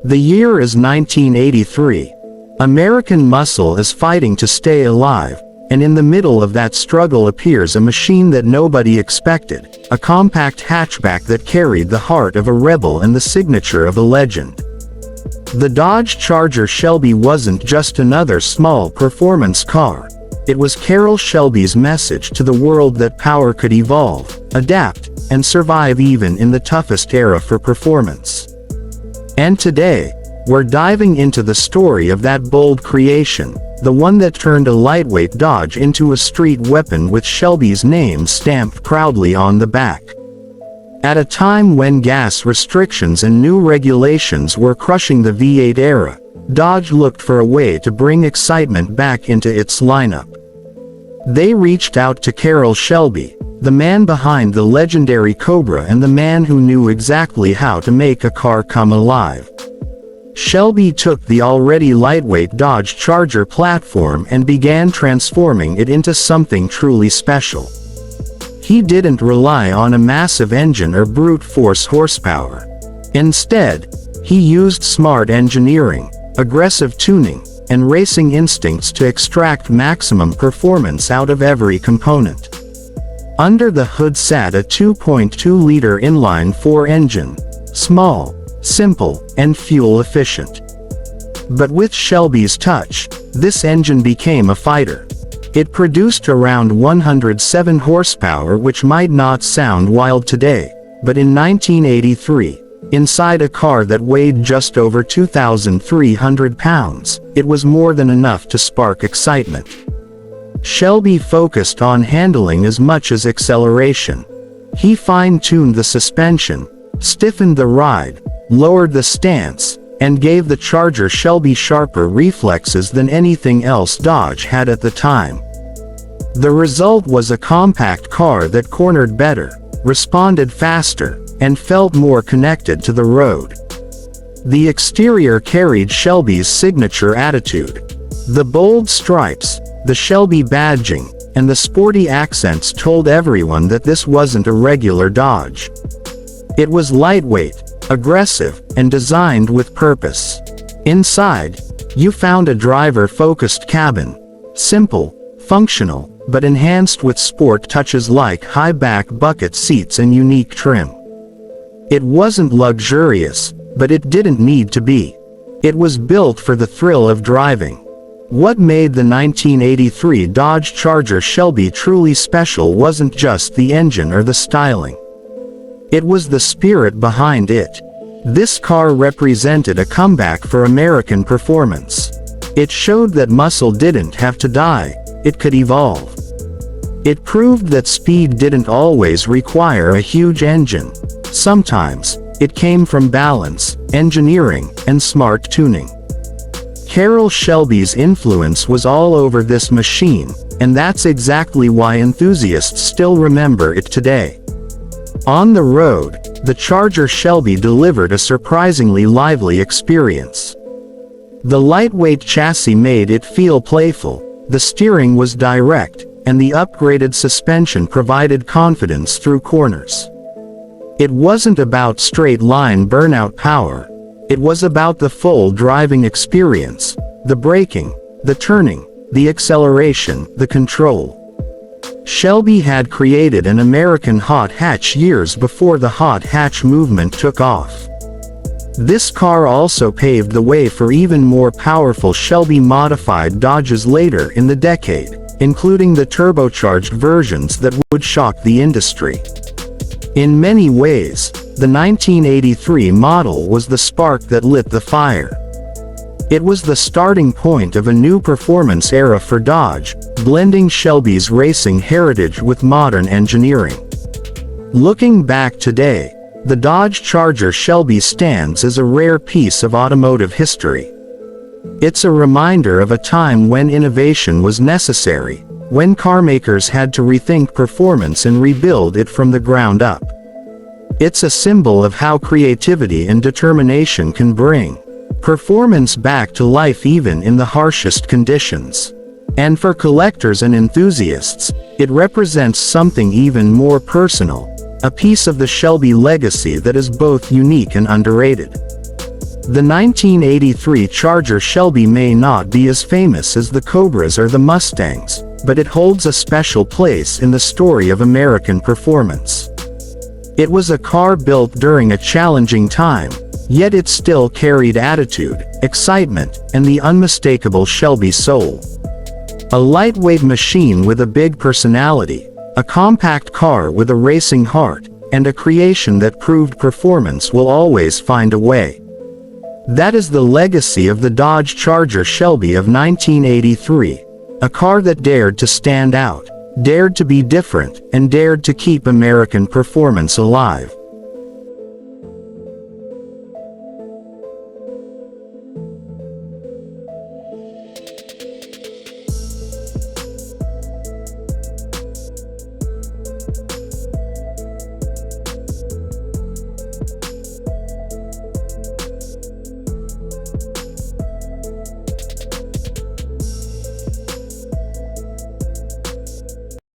The year is 1983. American muscle is fighting to stay alive, and in the middle of that struggle appears a machine that nobody expected, a compact hatchback that carried the heart of a rebel and the signature of a legend. The Dodge Charger Shelby wasn't just another small performance car. It was Carroll Shelby's message to the world that power could evolve, adapt, and survive even in the toughest era for performance. And today, we're diving into the story of that bold creation, the one that turned a lightweight Dodge into a street weapon with Shelby's name stamped proudly on the back. At a time when gas restrictions and new regulations were crushing the V8 era, Dodge looked for a way to bring excitement back into its lineup. They reached out to Carroll Shelby, the man behind the legendary Cobra and the man who knew exactly how to make a car come alive. Shelby took the already lightweight Dodge Charger platform and began transforming it into something truly special. He didn't rely on a massive engine or brute force horsepower. Instead, he used smart engineering, aggressive tuning, and racing instincts to extract maximum performance out of every component. Under the hood sat a 2.2-liter inline-4 engine, small, simple, and fuel-efficient. But with Shelby's touch, this engine became a fighter. It produced around 107 horsepower, which might not sound wild today, but in 1983, inside a car that weighed just over 2,300 pounds, it was more than enough to spark excitement. Shelby focused on handling as much as acceleration. He fine-tuned the suspension, stiffened the ride, lowered the stance, and gave the Charger Shelby sharper reflexes than anything else Dodge had at the time. The result was a compact car that cornered better, responded faster, and felt more connected to the road. The exterior carried Shelby's signature attitude. The bold stripes, the Shelby badging, and the sporty accents told everyone that this wasn't a regular Dodge. It was lightweight, aggressive, and designed with purpose. Inside, you found a driver-focused cabin, simple, functional, but enhanced with sport touches like high-back bucket seats and unique trim. It wasn't luxurious, but it didn't need to be. It was built for the thrill of driving. What made the 1983 Dodge Charger Shelby truly special wasn't just the engine or the styling. It was the spirit behind it. This car represented a comeback for American performance. It showed that muscle didn't have to die, it could evolve. It proved that speed didn't always require a huge engine. Sometimes, it came from balance, engineering, and smart tuning. Carroll Shelby's influence was all over this machine, and that's exactly why enthusiasts still remember it today. On the road, the Charger Shelby delivered a surprisingly lively experience. The lightweight chassis made it feel playful, the steering was direct, and the upgraded suspension provided confidence through corners. It wasn't about straight-line burnout power. It was about the full driving experience, the braking, the turning, the acceleration, the control. Shelby had created an American hot hatch years before the hot hatch movement took off. This car also paved the way for even more powerful Shelby-modified Dodges later in the decade, including the turbocharged versions that would shock the industry. In many ways, the 1983 model was the spark that lit the fire. It was the starting point of a new performance era for Dodge, blending Shelby's racing heritage with modern engineering. Looking back today, the Dodge Charger Shelby stands as a rare piece of automotive history. It's a reminder of a time when innovation was necessary, when carmakers had to rethink performance and rebuild it from the ground up. It's a symbol of how creativity and determination can bring performance back to life even in the harshest conditions. And for collectors and enthusiasts, it represents something even more personal, a piece of the Shelby legacy that is both unique and underrated. The 1983 Charger Shelby may not be as famous as the Cobras or the Mustangs, but it holds a special place in the story of American performance. It was a car built during a challenging time, yet it still carried attitude, excitement, and the unmistakable Shelby soul. A lightweight machine with a big personality, a compact car with a racing heart, and a creation that proved performance will always find a way. That is the legacy of the Dodge Charger Shelby of 1983, a car that dared to stand out, dared to be different, and dared to keep American performance alive.